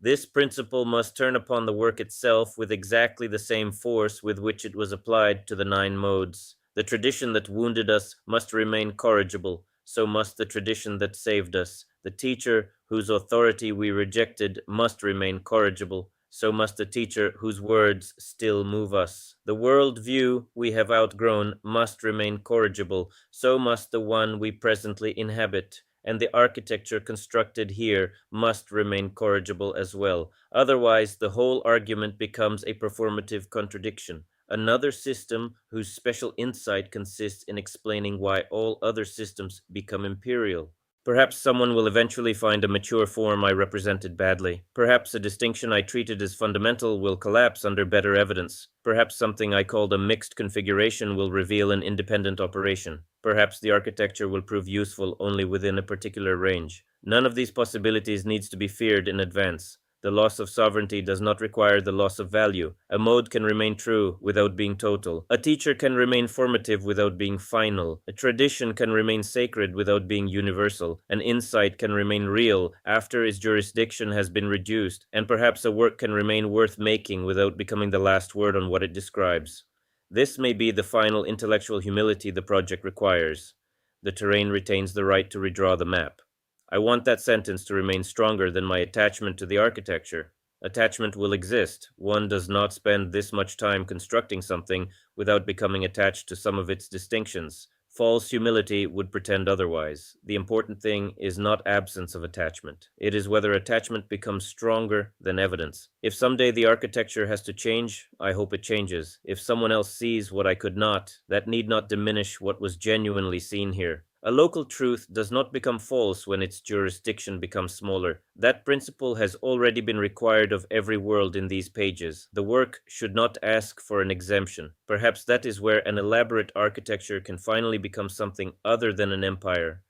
This principle must turn upon the work itself with exactly the same force with which it was applied to the nine modes. The tradition that wounded us must remain corrigible, so must the tradition that saved us. The teacher whose authority we rejected must remain corrigible, so must the teacher whose words still move us. The world view we have outgrown must remain corrigible, so must the one we presently inhabit. And the architecture constructed here must remain corrigible as well. Otherwise, the whole argument becomes a performative contradiction. Another system whose special insight consists in explaining why all other systems become imperial. Perhaps someone will eventually find a mature form I represented badly. Perhaps a distinction I treated as fundamental will collapse under better evidence. Perhaps something I called a mixed configuration will reveal an independent operation. Perhaps the architecture will prove useful only within a particular range. None of these possibilities needs to be feared in advance. The loss of sovereignty does not require the loss of value. A mode can remain true without being total. A teacher can remain formative without being final. A tradition can remain sacred without being universal. An insight can remain real after its jurisdiction has been reduced. And perhaps a work can remain worth making without becoming the last word on what it describes. This may be the final intellectual humility the project requires. The terrain retains the right to redraw the map. I want that sentence to remain stronger than my attachment to the architecture. Attachment will exist. One does not spend this much time constructing something without becoming attached to some of its distinctions. False humility would pretend otherwise. The important thing is not absence of attachment. It is whether attachment becomes stronger than evidence. If someday the architecture has to change, I hope it changes. If someone else sees what I could not, that need not diminish what was genuinely seen here. A local truth does not become false when its jurisdiction becomes smaller. That principle has already been required of every world in these pages. The work should not ask for an exemption. Perhaps that is where an elaborate architecture can finally become something other than an empire.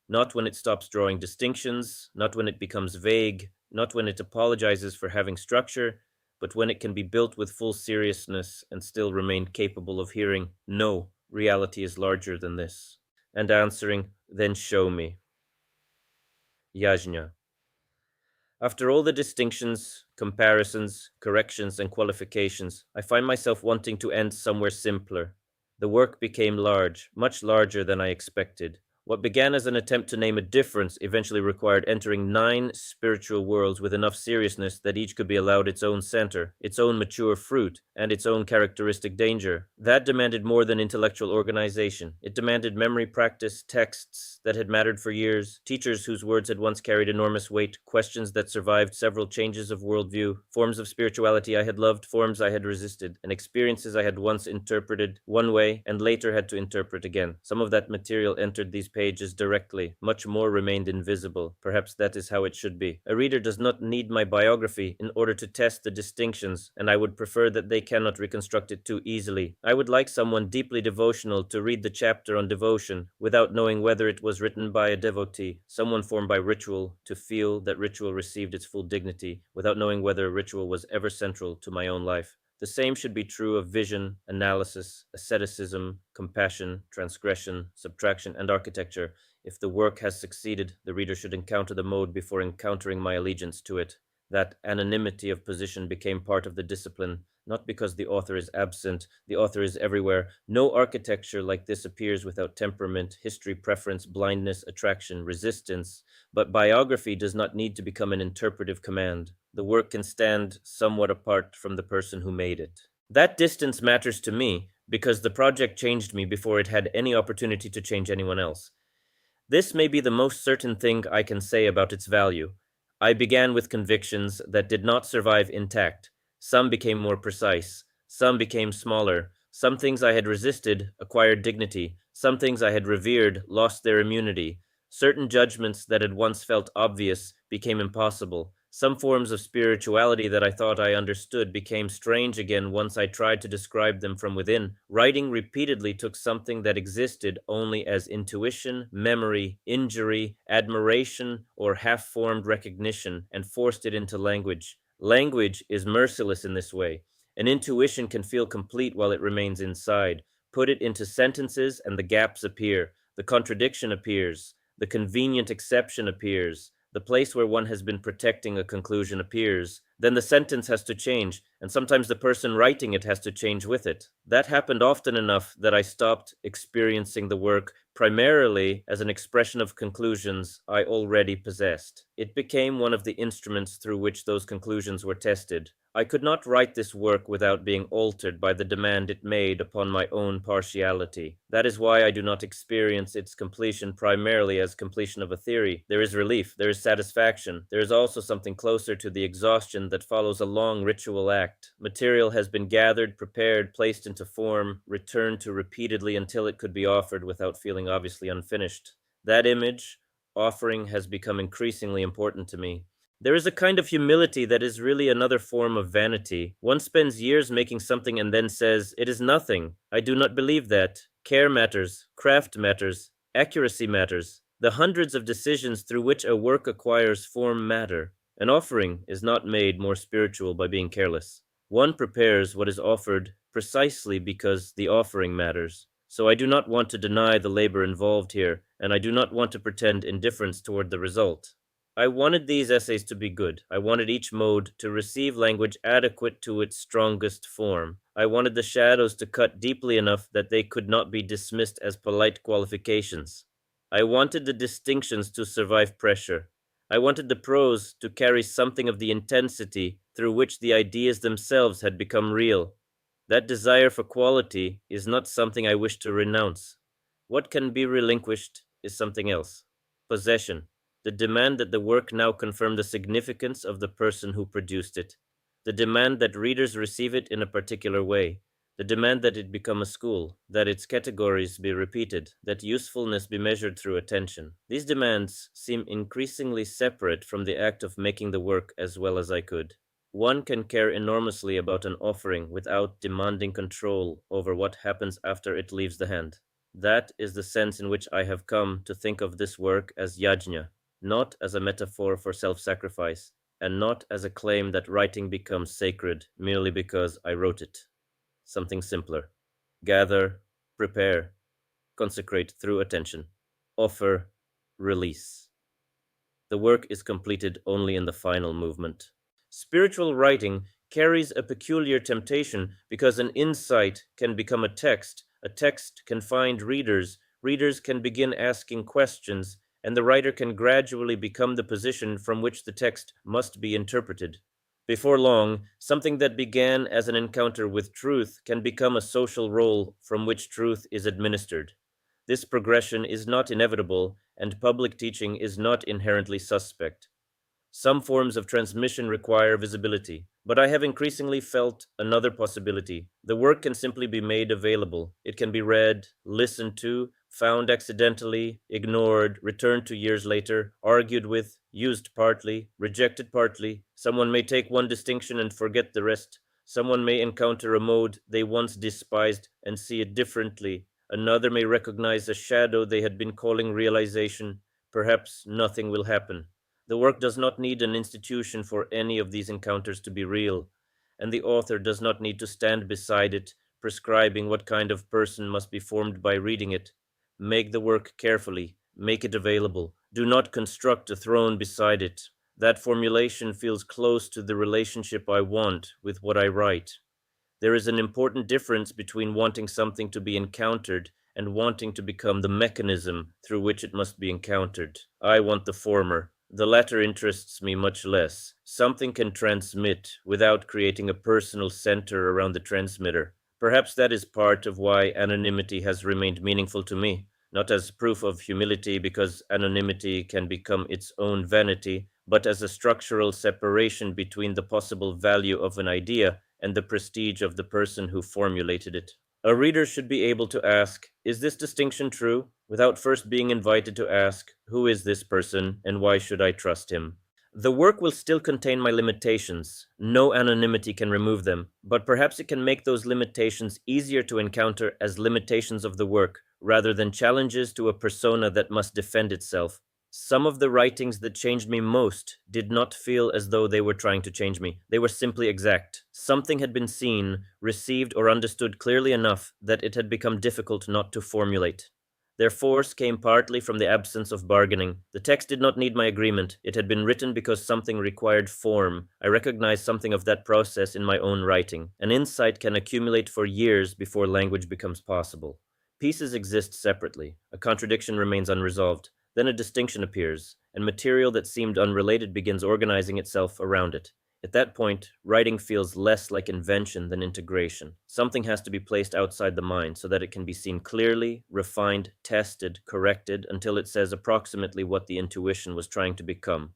Not when it stops drawing distinctions, not when it becomes vague, not when it apologizes for having structure, but when it can be built with full seriousness and still remain capable of hearing, no, reality is larger than this. And answering, then show me. Yajna. After all the distinctions, comparisons, corrections, and qualifications, I find myself wanting to end somewhere simpler. The work became large, much larger than I expected. What began as an attempt to name a difference eventually required entering 9 spiritual worlds with enough seriousness that each could be allowed its own center, its own mature fruit, and its own characteristic danger. That demanded more than intellectual organization. It demanded memory practice, texts that had mattered for years, teachers whose words had once carried enormous weight, questions that survived several changes of worldview, forms of spirituality I had loved, forms I had resisted, and experiences I had once interpreted one way and later had to interpret again. Some of that material entered these pages directly. Much more remained invisible. Perhaps that is how it should be. A reader does not need my biography in order to test the distinctions, and I would prefer that they cannot reconstruct it too easily. I would like someone deeply devotional to read the chapter on devotion without knowing whether it was written by a devotee, someone formed by ritual, to feel that ritual received its full dignity without knowing whether ritual was ever central to my own life. The same should be true of vision, analysis, asceticism, compassion, transgression, subtraction, and architecture. If the work has succeeded, the reader should encounter the mode before encountering my allegiance to it. That anonymity of position became part of the discipline, not because the author is absent, the author is everywhere. No architecture like this appears without temperament, history, preference, blindness, attraction, resistance. But biography does not need to become an interpretive command. The work can stand somewhat apart from the person who made it. That distance matters to me because the project changed me before it had any opportunity to change anyone else. This may be the most certain thing I can say about its value. I began with convictions that did not survive intact. Some became more precise, some became smaller. Some things I had resisted acquired dignity, some things I had revered lost their immunity. Certain judgments that had once felt obvious became impossible. Some forms of spirituality that I thought I understood became strange again once I tried to describe them from within. Writing repeatedly took something that existed only as intuition, memory, injury, admiration, or half-formed recognition and forced it into language. Language is merciless in this way. An intuition can feel complete while it remains inside. Put it into sentences and the gaps appear. The contradiction appears. The convenient exception appears. The place where one has been protecting a conclusion appears. Then the sentence has to change, and sometimes the person writing it has to change with it. That happened often enough that I stopped experiencing the work primarily as an expression of conclusions I already possessed. It became one of the instruments through which those conclusions were tested. I could not write this work without being altered by the demand it made upon my own partiality. That is why I do not experience its completion primarily as completion of a theory. There is relief, there is satisfaction, there is also something closer to the exhaustion that follows a long ritual act. Material has been gathered, prepared, placed into form, returned to repeatedly until it could be offered without feeling obviously unfinished. That image, offering, has become increasingly important to me. There is a kind of humility that is really another form of vanity. One spends years making something and then says, "It is nothing." I do not believe that. Care matters, craft matters, accuracy matters. The hundreds of decisions through which a work acquires form matter. An offering is not made more spiritual by being careless. One prepares what is offered precisely because the offering matters. So I do not want to deny the labor involved here, and I do not want to pretend indifference toward the result. I wanted these essays to be good. I wanted each mode to receive language adequate to its strongest form. I wanted the shadows to cut deeply enough that they could not be dismissed as polite qualifications. I wanted the distinctions to survive pressure. I wanted the prose to carry something of the intensity through which the ideas themselves had become real. That desire for quality is not something I wish to renounce. What can be relinquished is something else. Possession. The demand that the work now confirm the significance of the person who produced it. The demand that readers receive it in a particular way. The demand that it become a school, that its categories be repeated, that usefulness be measured through attention. These demands seem increasingly separate from the act of making the work as well as I could. One can care enormously about an offering without demanding control over what happens after it leaves the hand. That is the sense in which I have come to think of this work as yajna, not as a metaphor for self-sacrifice, and not as a claim that writing becomes sacred merely because I wrote it. Something simpler. Gather, prepare, consecrate through attention, offer, release. The work is completed only in the final movement. Spiritual writing carries a peculiar temptation because an insight can become a text can find readers, readers can begin asking questions, and the writer can gradually become the position from which the text must be interpreted. Before long, something that began as an encounter with truth can become a social role from which truth is administered. This progression is not inevitable, and public teaching is not inherently suspect. Some forms of transmission require visibility, but I have increasingly felt another possibility. The work can simply be made available. It can be read, listened to, found accidentally, ignored, returned to years later, argued with, used partly, rejected partly. Someone may take one distinction and forget the rest. Someone may encounter a mode they once despised and see it differently. Another may recognize a shadow they had been calling realization. Perhaps nothing will happen. The work does not need an institution for any of these encounters to be real, and the author does not need to stand beside it, prescribing what kind of person must be formed by reading it. Make the work carefully, make it available. Do not construct a throne beside it. That formulation feels close to the relationship I want with what I write. There is an important difference between wanting something to be encountered and wanting to become the mechanism through which it must be encountered. I want the former. The latter interests me much less. Something can transmit without creating a personal center around the transmitter. Perhaps that is part of why anonymity has remained meaningful to me, not as proof of humility because anonymity can become its own vanity, but as a structural separation between the possible value of an idea and the prestige of the person who formulated it. A reader should be able to ask, is this distinction true? Without first being invited to ask, who is this person and why should I trust him? The work will still contain my limitations. No anonymity can remove them, but perhaps it can make those limitations easier to encounter as limitations of the work, rather than challenges to a persona that must defend itself. Some of the writings that changed me most did not feel as though they were trying to change me. They were simply exact. Something had been seen, received, or understood clearly enough that it had become difficult not to formulate. Their force came partly from the absence of bargaining. The text did not need my agreement. It had been written because something required form. I recognized something of that process in my own writing. An insight can accumulate for years before language becomes possible. Pieces exist separately. A contradiction remains unresolved. Then a distinction appears, and material that seemed unrelated begins organizing itself around it. At that point, writing feels less like invention than integration. Something has to be placed outside the mind so that it can be seen clearly, refined, tested, corrected, until it says approximately what the intuition was trying to become.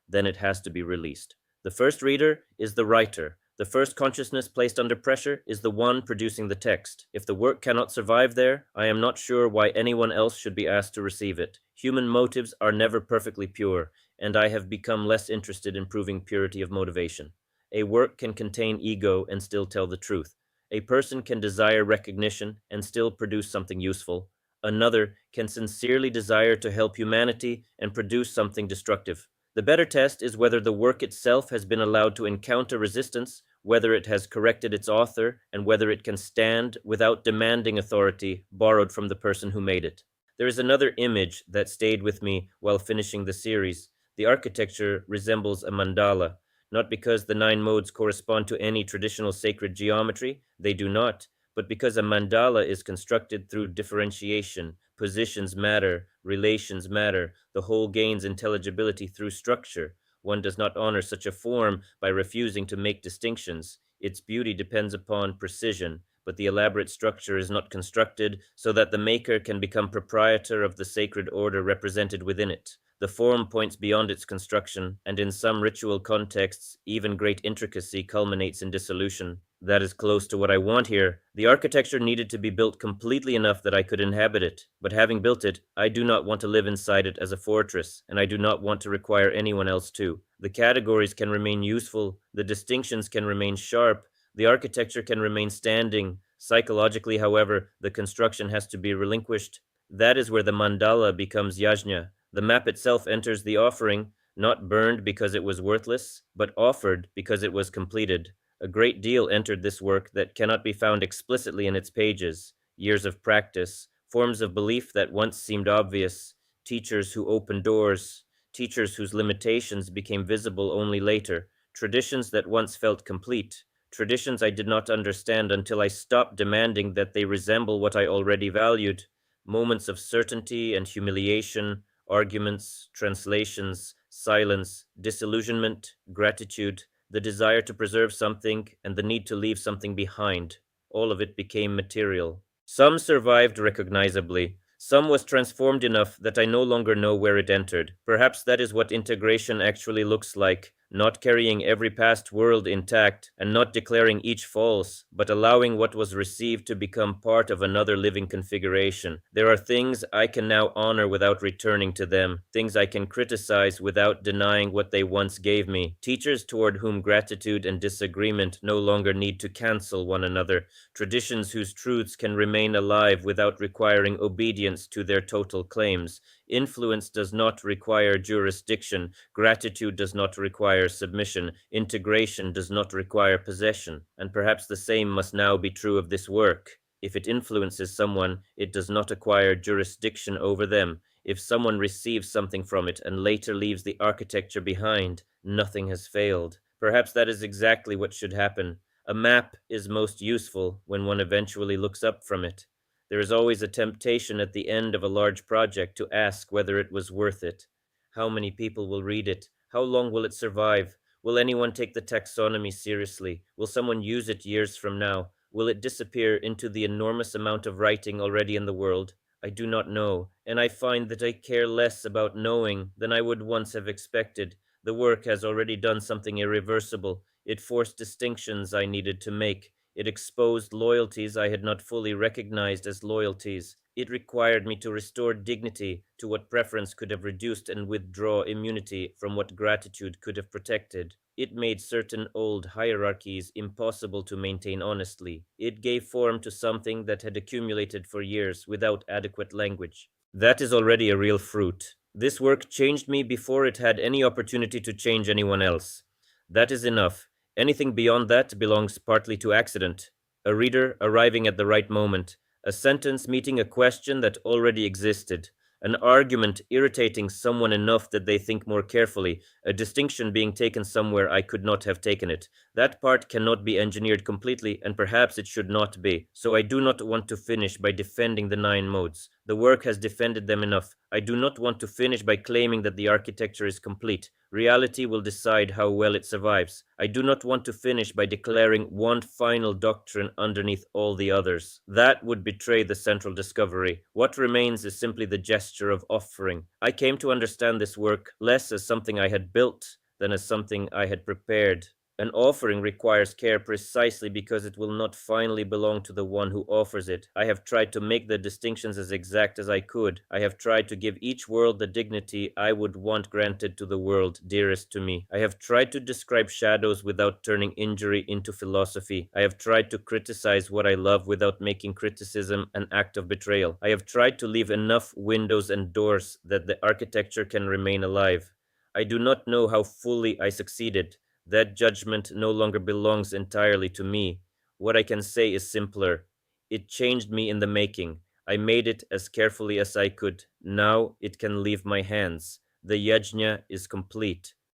Then it has to be released. The first reader is the writer. The first consciousness placed under pressure is the one producing the text. If the work cannot survive there, I am not sure why anyone else should be asked to receive it. Human motives are never perfectly pure, and I have become less interested in proving purity of motivation. A work can contain ego and still tell the truth. A person can desire recognition and still produce something useful. Another can sincerely desire to help humanity and produce something destructive. The better test is whether the work itself has been allowed to encounter resistance, whether it has corrected its author, and whether it can stand without demanding authority borrowed from the person who made it. There is another image that stayed with me while finishing the series. The architecture resembles a mandala, not because the 9 modes correspond to any traditional sacred geometry, they do not, but because a mandala is constructed through differentiation. Positions matter, relations matter, the whole gains intelligibility through structure. One does not honor such a form by refusing to make distinctions. Its beauty depends upon precision, but the elaborate structure is not constructed so that the maker can become proprietor of the sacred order represented within it. The form points beyond its construction, and in some ritual contexts, even great intricacy culminates in dissolution. That is close to what I want here. The architecture needed to be built completely enough that I could inhabit it, but having built it, I do not want to live inside it as a fortress, and I do not want to require anyone else to. The categories can remain useful, the distinctions can remain sharp, the architecture can remain standing. Psychologically, however, the construction has to be relinquished. That is where the mandala becomes yajna. The map itself enters the offering, not burned because it was worthless, but offered because it was completed. A great deal entered this work that cannot be found explicitly in its pages. Years of practice, forms of belief that once seemed obvious, teachers who opened doors, teachers whose limitations became visible only later, traditions that once felt complete, traditions I did not understand until I stopped demanding that they resemble what I already valued, moments of certainty and humiliation, arguments, translations, silence, disillusionment, gratitude, the desire to preserve something, and the need to leave something behind. All of it became material. Some survived recognizably. Some was transformed enough that I no longer know where it entered. Perhaps that is what integration actually looks like, not carrying every past world intact, and not declaring each false, but allowing what was received to become part of another living configuration. There are things I can now honor without returning to them, things I can criticize without denying what they once gave me, teachers toward whom gratitude and disagreement no longer need to cancel one another, traditions whose truths can remain alive without requiring obedience to their total claims. Influence does not require jurisdiction, gratitude does not require submission, integration does not require possession, and perhaps the same must now be true of this work. If it influences someone, it does not acquire jurisdiction over them. If someone receives something from it and later leaves the architecture behind, nothing has failed. Perhaps that is exactly what should happen. A map is most useful when one eventually looks up from it. There is always a temptation at the end of a large project to ask whether it was worth it. How many people will read it? How long will it survive? Will anyone take the taxonomy seriously? Will someone use it years from now? Will it disappear into the enormous amount of writing already in the world? I do not know, and I find that I care less about knowing than I would once have expected. The work has already done something irreversible. It forced distinctions I needed to make. It exposed loyalties I had not fully recognized as loyalties. It required me to restore dignity to what preference could have reduced and withdraw immunity from what gratitude could have protected. It made certain old hierarchies impossible to maintain honestly. It gave form to something that had accumulated for years without adequate language. That is already a real fruit. This work changed me before it had any opportunity to change anyone else. That is enough. Anything beyond that belongs partly to accident, a reader arriving at the right moment, a sentence meeting a question that already existed, an argument irritating someone enough that they think more carefully, a distinction being taken somewhere I could not have taken it. That part cannot be engineered completely, and perhaps it should not be. So I do not want to finish by defending the nine modes. The work has defended them enough. I do not want to finish by claiming that the architecture is complete. Reality will decide how well it survives. I do not want to finish by declaring one final doctrine underneath all the others. That would betray the central discovery. What remains is simply the gesture of offering. I came to understand this work less as something I had built than as something I had prepared. An offering requires care precisely because it will not finally belong to the one who offers it. I have tried to make the distinctions as exact as I could. I have tried to give each world the dignity I would want granted to the world dearest to me. I have tried to describe shadows without turning injury into philosophy. I have tried to criticize what I love without making criticism an act of betrayal. I have tried to leave enough windows and doors that the architecture can remain alive. I do not know how fully I succeeded. That judgment no longer belongs entirely to me. What I can say is simpler. It changed me in the making. I made it as carefully as I could. Now it can leave my hands. The yajna is complete.